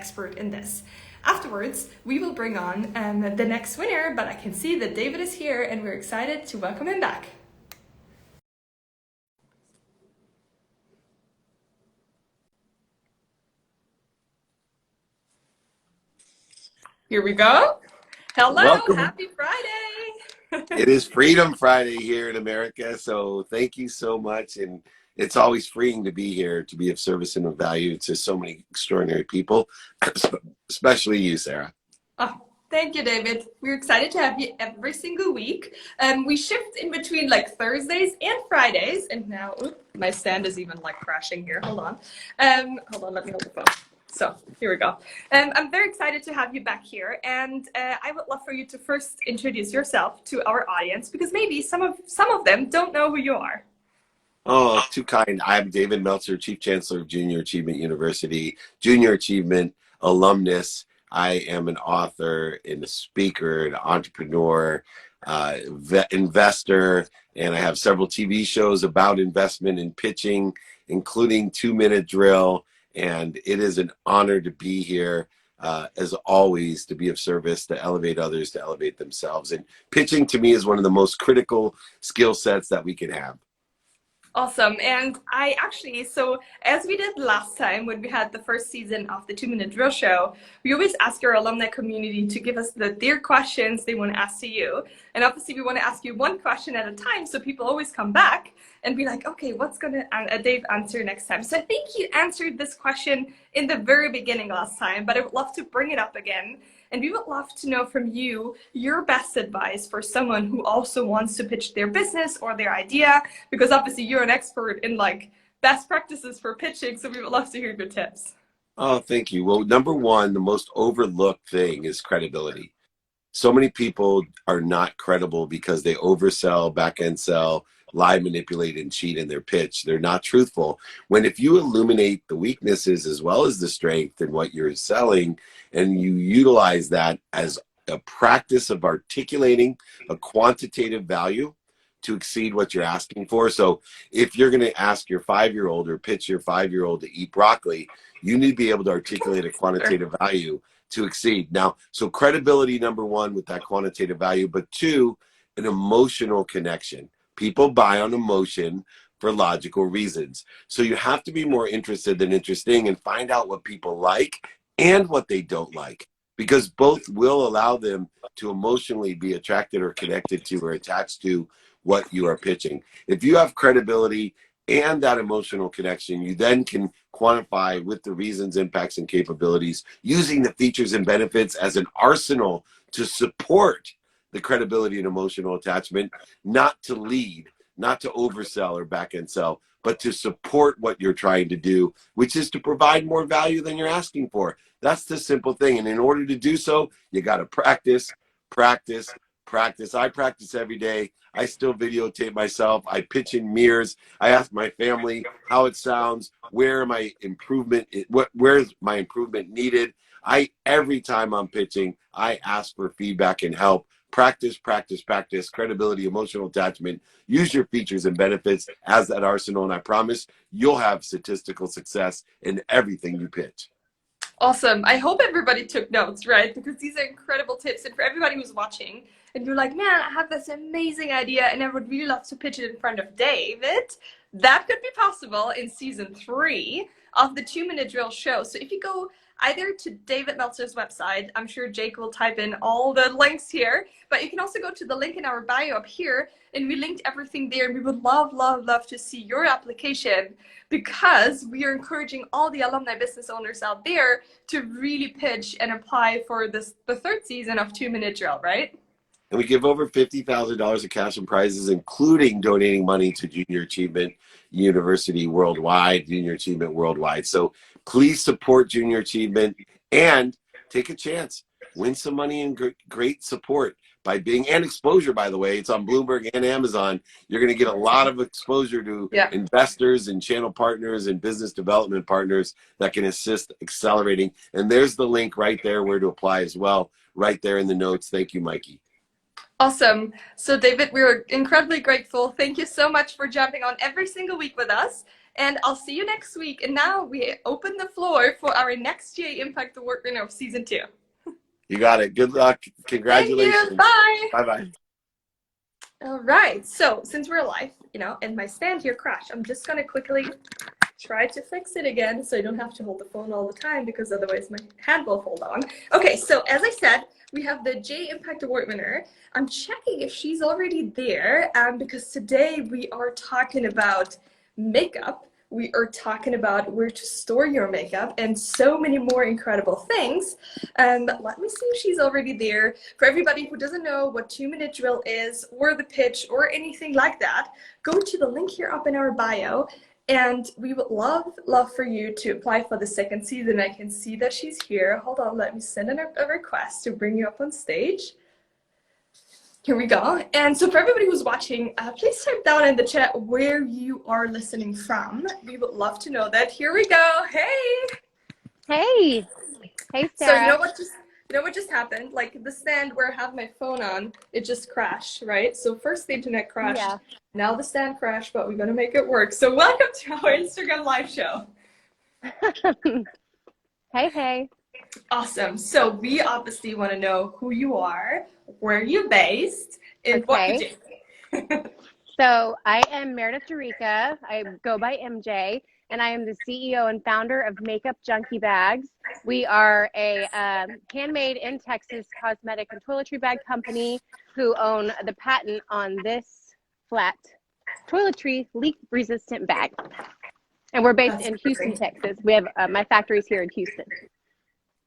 expert in this. Afterwards, we will bring on the next winner, but I can see that David is here and we're excited to welcome him back. Here we go. Hello, Welcome. Happy Friday. It is Freedom Friday here in America, so thank you so much. And it's always freeing to be here, to be of service and of value to so many extraordinary people, especially you, Sarah. Oh, thank you, David. We're excited to have you every single week. We shift in between like Thursdays and Fridays. And now, oops, my stand is even like crashing here. Hold on. Let me hold the phone. So here we go. I'm very excited to have you back here. And I would love for you to first introduce yourself to our audience, because maybe some of them don't know who you are. Oh, too kind. I'm David Meltzer, Chief Chancellor of Junior Achievement University, Junior Achievement alumnus. I am an author and a speaker, an entrepreneur, investor, and I have several TV shows about investment and pitching, including 2-Minute Drill. And it is an honor to be here, as always, to be of service, to elevate others, to elevate themselves. And pitching to me is one of the most critical skill sets that we can have. Awesome. And I actually, so as we did last time when we had the first season of the 2-Minute Drill Show, we always ask our alumni community to give us their questions they want to ask to you. And obviously we want to ask you one question at a time, so people always come back and be like, okay, what's going to Dave answer next time? So I think you answered this question in the very beginning last time, but I would love to bring it up again. And we would love to know from you your best advice for someone who also wants to pitch their business or their idea, because obviously you're an expert in like best practices for pitching. So we would love to hear your tips. Oh, thank you. Well, number one, the most overlooked thing is credibility. So many people are not credible because they oversell, back-end sell, lie, manipulate, and cheat in their pitch. They're not truthful. When if you illuminate the weaknesses as well as the strength in what you're selling, and you utilize that as a practice of articulating a quantitative value to exceed what you're asking for. So if you're going to ask your 5-year-old or pitch your 5-year-old to eat broccoli, you need to be able to articulate a quantitative value to exceed. Now, so credibility, number one, with that quantitative value, but two, an emotional connection. People buy on emotion for logical reasons. So you have to be more interested than interesting and find out what people like and what they don't like, because both will allow them to emotionally be attracted or connected to or attached to what you are pitching. If you have credibility and that emotional connection, you then can quantify with the reasons, impacts, and capabilities, using the features and benefits as an arsenal to support the credibility and emotional attachment, not to lead, not to oversell or back-end sell, but to support what you're trying to do, which is to provide more value than you're asking for. That's the simple thing. And in order to do so, you got to practice, practice, practice. I practice every day. I still videotape myself. I pitch in mirrors. I ask my family how it sounds, where's my improvement needed. Every time I'm pitching, I ask for feedback and help. Practice, practice, practice, credibility, emotional attachment. Use your features and benefits as that arsenal, and I promise you'll have statistical success in everything you pitch. Awesome. I hope everybody took notes, right? Because these are incredible tips. And for everybody who's watching, and you're like, man, I have this amazing idea and I would really love to pitch it in front of David, that could be possible in season 3 of the 2-Minute Drill Show. So if you go either to David Meltzer's website, I'm sure Jake will type in all the links here, but you can also go to the link in our bio up here, and we linked everything there. And we would love, love, love to see your application, because we are encouraging all the alumni business owners out there to really pitch and apply for the 3rd season of 2-Minute Drill, right? And we give over $50,000 of cash and prizes, including donating money to Junior Achievement University worldwide, Junior Achievement worldwide. So please support Junior Achievement and take a chance. Win some money and great support by being, and exposure, by the way. It's on Bloomberg and Amazon. You're going to get a lot of exposure to investors and channel partners and business development partners that can assist accelerating. And there's the link right there where to apply as well, right there in the notes. Thank you, Mikey. Awesome. So David, we're incredibly grateful. Thank you so much for jumping on every single week with us. And I'll see you next week. And now we open the floor for our next GA Impact Award winner of season 2. You got it. Good luck. Congratulations. Thank you. Bye. Bye-bye. All right. So since we're live, and my stand here crashed, I'm just going to quickly try to fix it again so I don't have to hold the phone all the time because otherwise my hand will fall down. Okay, so as I said, we have the J Impact Award winner. I'm checking if she's already there because today we are talking about makeup. We are talking about where to store your makeup and so many more incredible things. Let me see if she's already there. For everybody who doesn't know what 2-minute drill is or the pitch or anything like that, go to the link here up in our bio. And we would love for you to apply for the second season. I can see that she's here. Hold on, let me send a request to bring you up on stage. Here we go. And so for everybody who's watching, please type down in the chat where you are listening from. We would love to know that. Here we go. Hey. Hey. Hey, Sarah. So you know what just happened? Like the stand where I have my phone on, it just crashed, right? So first the internet crashed. Yeah. Now the stand crashed, but we're going to make it work. So welcome to our Instagram live show. Hey. Awesome. So we obviously want to know who you are, where you're based, and what you do. So I am Meredith. I go by MJ, and I am the CEO and founder of Makeup Junkie Bags. We are a handmade in Texas cosmetic and toiletry bag company who own the patent on this flat toiletry leak resistant bag, and we're based in Houston, Texas. We have my factories here in Houston.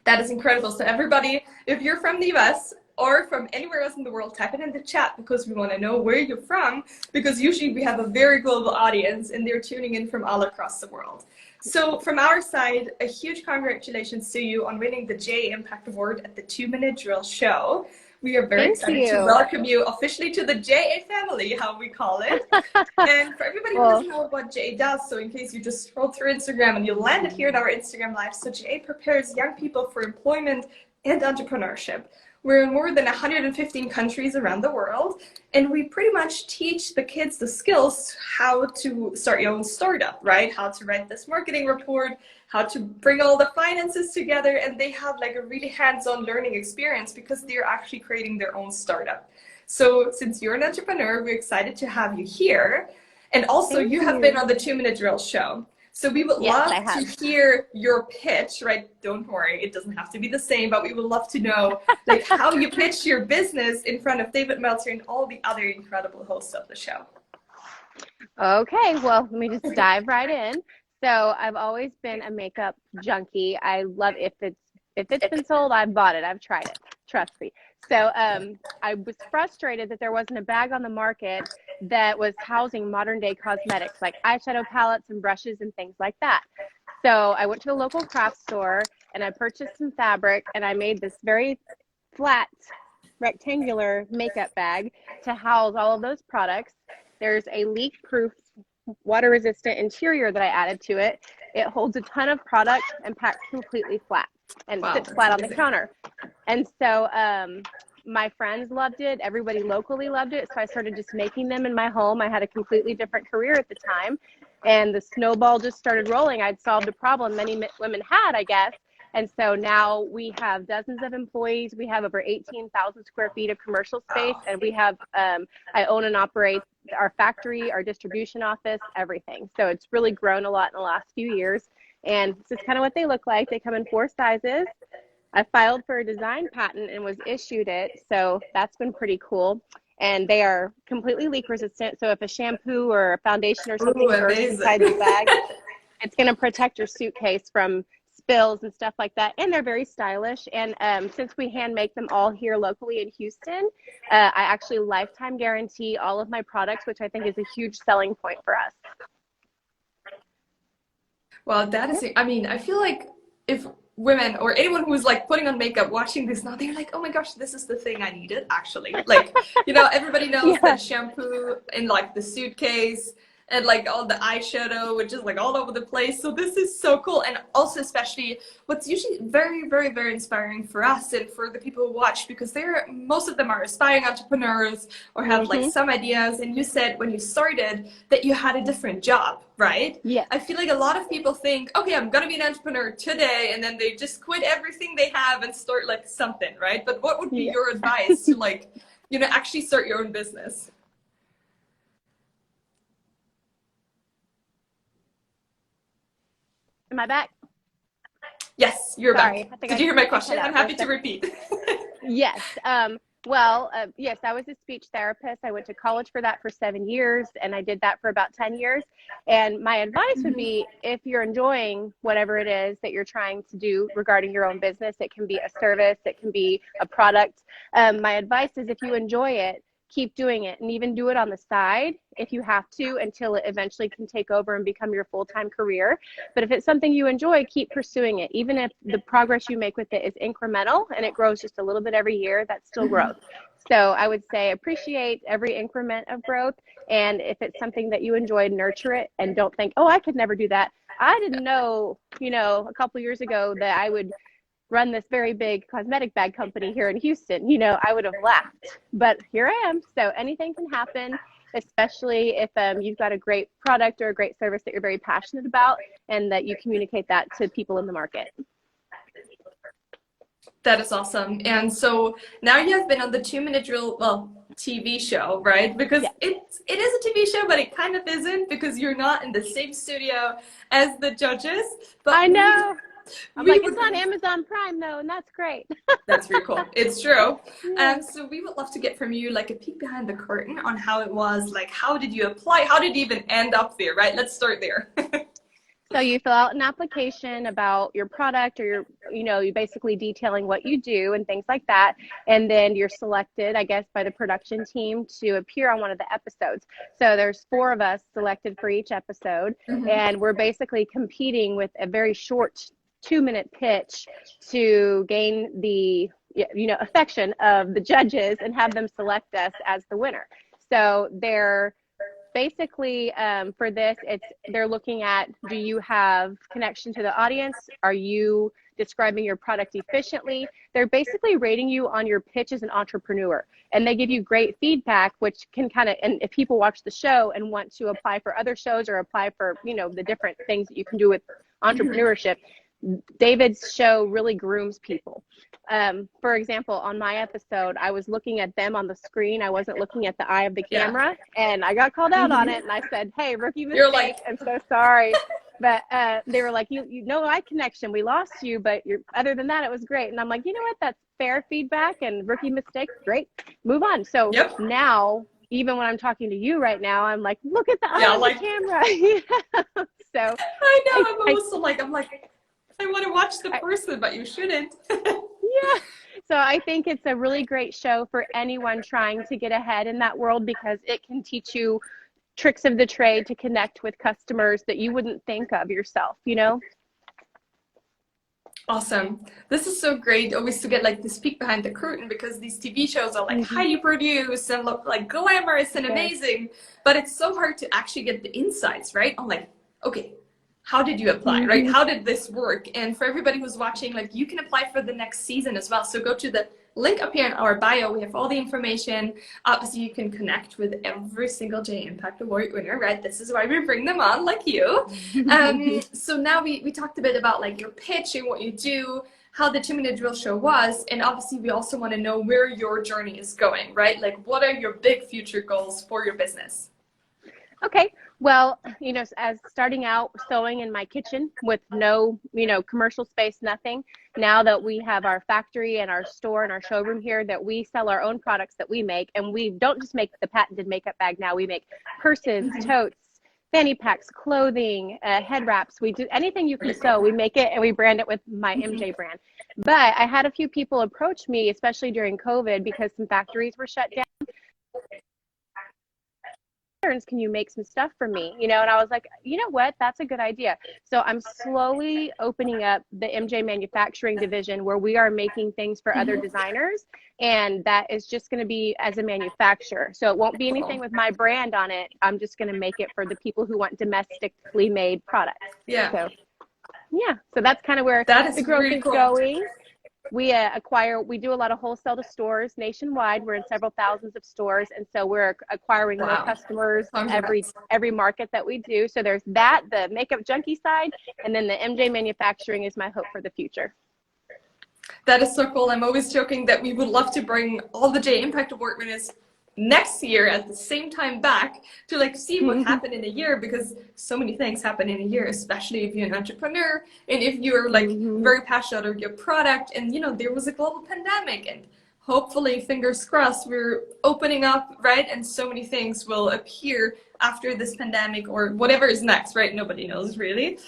That is incredible. So everybody, if you're from the US or from anywhere else in the world, type it in the chat because we want to know where you're from, because usually we have a very global audience and they're tuning in from all across the world. So from our side, a huge congratulations to you on winning the J Impact Award at the 2-minute drill show. We are very excited to welcome you officially to the JA family, how we call it. And for everybody who doesn't know what JA does, so in case you just scrolled through Instagram and you landed here in our Instagram live, so JA prepares young people for employment and entrepreneurship. We're in more than 115 countries around the world, and we pretty much teach the kids the skills how to start your own startup, right? How to write this marketing report, how to bring all the finances together, and they have like a really hands-on learning experience because they're actually creating their own startup. So since you're an entrepreneur, we're excited to have you here. And also you have been on the 2-minute drill show. So we would love to hear your pitch, right? Don't worry, it doesn't have to be the same, but we would love to know like how you pitch your business in front of David Meltzer and all the other incredible hosts of the show. Okay, well, let me just dive right in. So I've always been a makeup junkie. I love if it's been sold, I've bought it. I've tried it. Trust me. So I was frustrated that there wasn't a bag on the market that was housing modern day cosmetics like eyeshadow palettes and brushes and things like that. So I went to the local craft store and I purchased some fabric and I made this very flat rectangular makeup bag to house all of those products. There's a leak-proof, water-resistant interior that I added to it. It holds a ton of product and packs completely flat and sits flat on the counter. And so my friends loved it. Everybody locally loved it. So I started just making them in my home. I had a completely different career at the time. And the snowball just started rolling. I'd solved a problem many women had, I guess. And so now we have dozens of employees. We have over 18,000 square feet of commercial space. And we have, I own and operate our factory, our distribution office, everything. So it's really grown a lot in the last few years. And this is kind of what they look like. They come in 4 sizes. I filed for a design patent and was issued it. So that's been pretty cool. And they are completely leak resistant. So if a shampoo or a foundation or something bursts inside the bag, it's going to protect your suitcase from spills and stuff like that. And they're very stylish. And since we hand make them all here locally in Houston, I actually lifetime guarantee all of my products, which I think is a huge selling point for us. Well, that is, I mean, I feel like if women or anyone who's like putting on makeup watching this now, they're like, oh my gosh, this is the thing I needed actually. Like, you know, everybody knows that shampoo in like the suitcase, and like all the eyeshadow, which is like all over the place. So this is so cool. And also especially what's usually very, very, very inspiring for us and for the people who watch, because most of them are aspiring entrepreneurs or have like some ideas. And you said when you started that you had a different job, right? Yes. I feel like a lot of people think, okay, I'm gonna be an entrepreneur today, and then they just quit everything they have and start like something, right? But what would be your advice to like, actually start your own business? Am I back? Yes, you're Sorry, back. Did you hear my question? I'm happy to repeat. Yes. Well, yes, I was a speech therapist. I went to college for that for 7 years, and I did that for about 10 years. And my advice would be, if you're enjoying whatever it is that you're trying to do regarding your own business, it can be a service, it can be a product. My advice is, if you enjoy it, keep doing it, and even do it on the side if you have to, until it eventually can take over and become your full-time career. But if it's something you enjoy, keep pursuing it. Even if the progress you make with it is incremental and it grows just a little bit every year, that's still growth. So I would say appreciate every increment of growth. And if it's something that you enjoy, nurture it, and don't think, oh, I could never do that. I didn't know, a couple years ago that I would run this very big cosmetic bag company here in Houston. I would have laughed, but here I am. So anything can happen, especially if you've got a great product or a great service that you're very passionate about, and that you communicate that to people in the market. That is awesome. And so now you have been on the 2-Minute Drill, TV show, right? Because it is a TV show, but it kind of isn't, because you're not in the same studio as the judges. But I know. It's on Amazon Prime though, and that's great. That's very cool. It's true. So we would love to get from you like a peek behind the curtain on how it was. Like, how did you apply? How did you even end up there, right? Let's start there. So you fill out an application about your product, or you basically detailing what you do and things like that. And then you're selected, I guess, by the production team to appear on one of the episodes. So there's 4 of us selected for each episode. And we're basically competing with a very short 2-minute pitch to gain the affection of the judges and have them select us as the winner. So they're basically, for this, they're looking at, do you have connection to the audience? Are you describing your product efficiently? They're basically rating you on your pitch as an entrepreneur, and they give you great feedback, which can and if people watch the show and want to apply for other shows or apply for the different things that you can do with entrepreneurship, David's show really grooms people. For example, on my episode, I was looking at them on the screen. I wasn't looking at the eye of the camera, and I got called out on it. And I said, "Hey, rookie mistake. You're like, I'm so sorry." But they were like, "You know, eye connection. We lost you, but other than that, it was great." And I'm like, you know what? That's fair feedback, and rookie mistake, great. Move on. So now, even when I'm talking to you right now, I'm like, look at the eye of the camera. So I know. I'm like, I want to watch the person, but you shouldn't. Yeah. So I think it's a really great show for anyone trying to get ahead in that world, because it can teach you tricks of the trade to connect with customers that you wouldn't think of yourself, Awesome. This is so great always to get like this peek behind the curtain, because these TV shows are like highly produced and look like glamorous and amazing, but it's so hard to actually get the insights, right? I'm like, okay, how did you apply, right? How did this work? And for everybody who's watching, like, you can apply for the next season as well. So go to the link up here in our bio. We have all the information. Obviously, you can connect with every single J Impact Award winner, right? This is why we bring them on, like you. So now we talked a bit about like your pitch and what you do, how the 2-Minute Drill show was, and obviously we also want to know where your journey is going, right? Like, what are your big future goals for your business? Okay. Well, as starting out sewing in my kitchen with no, commercial space, nothing. Now that we have our factory and our store and our showroom here, that we sell our own products that we make, and we don't just make the patented makeup bag now. We make purses, totes, fanny packs, clothing, head wraps. We do anything you can sew. We make it and we brand it with my MJ brand. But I had a few people approach me, especially during COVID, because some factories were shut down. can you make some stuff for me? You know, and I was like, you know what, that's a good idea. So I'm slowly opening up the MJ manufacturing division where we are making things for other designers, and that is just going to be as a manufacturer. So it won't be anything with my brand on it. I'm just going to make it for the people who want domestically made products. Yeah. So yeah, so that's kind of where That is the growth really is cool. going. We do a lot of wholesale to stores nationwide. We're in several thousands of stores, and so we're acquiring more customers every market that we do. So there's that, the Makeup Junkie side, and then the MJ manufacturing is my hope for the future. That is so cool. I'm always joking that we would love to bring all the J Impact Award winners next year at the same time back to like see what happened in a year, because so many things happen in a year, especially if you're an entrepreneur and if you're like very passionate about your product. And you know, there was a global pandemic, and hopefully, fingers crossed, we're opening up, right? And so many things will appear after this pandemic or whatever is next, right? Nobody knows really.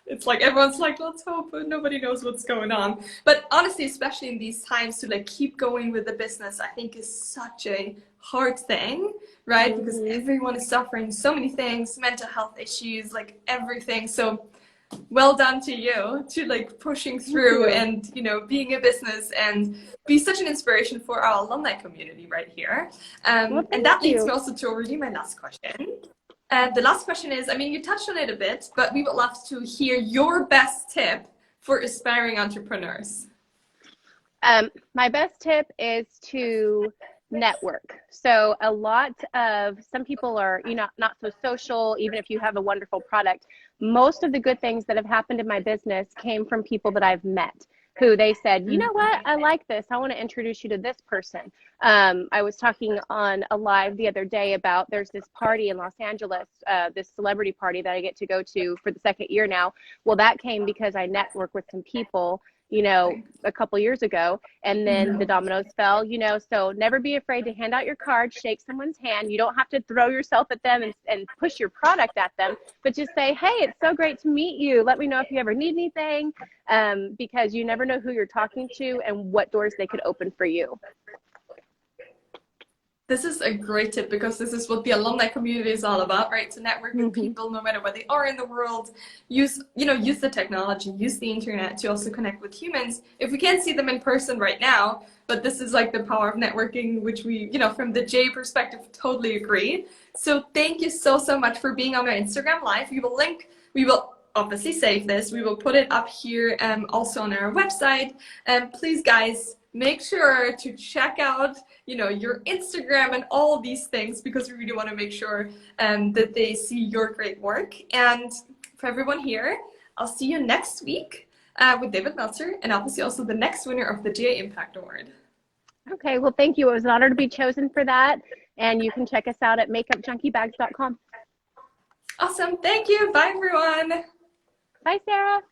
It's like everyone's like, let's hope, but nobody knows what's going on. But honestly, especially in these times, to like keep going with the business, I think is such a hard thing, right? Because everyone is suffering so many things, mental health issues, like everything. So well done to you to like pushing through and, you know, being a business and be such an inspiration for our alumni community right here. And that leads me also to already my last question. The last question is, I mean, you touched on it a bit, but we would love to hear your best tip for aspiring entrepreneurs. My best tip is to network. So some people are, you know, not so social, even if you have a wonderful product. Most of the good things that have happened in my business came from people that I've met, who they said, you know what, I like this. I want to introduce you to this person. I was talking on a live the other day about there's this party in Los Angeles, this celebrity party that I get to go to for the second year now. Well, that came because I networked with some people, you know, a couple years ago, and then the dominoes fell, you know. So never be afraid to hand out your card, shake someone's hand. You don't have to throw yourself at them and push your product at them, but just say, hey, it's so great to meet you. Let me know if you ever need anything, because you never know who you're talking to and what doors they could open for you. This is a great tip, because this is what the alumni community is all about, right? To network with people no matter where they are in the world. Use the technology, use the internet to also connect with humans. If we can't see them in person right now, but this is like the power of networking, which we, you know, from the J perspective, totally agree. So thank you so much for being on our Instagram Live. We will obviously save this. We will put it up here also on our website. Please, guys, make sure to check out, you know, your Instagram and all these things, because we really want to make sure that they see your great work. And for everyone here, I'll see you next week with David Meltzer, and obviously also the next winner of the J Impact Award. Okay, well, thank you. It was an honor to be chosen for that. And you can check us out at makeupjunkiebags.com. Awesome. Thank you. Bye, everyone. Bye, Sarah.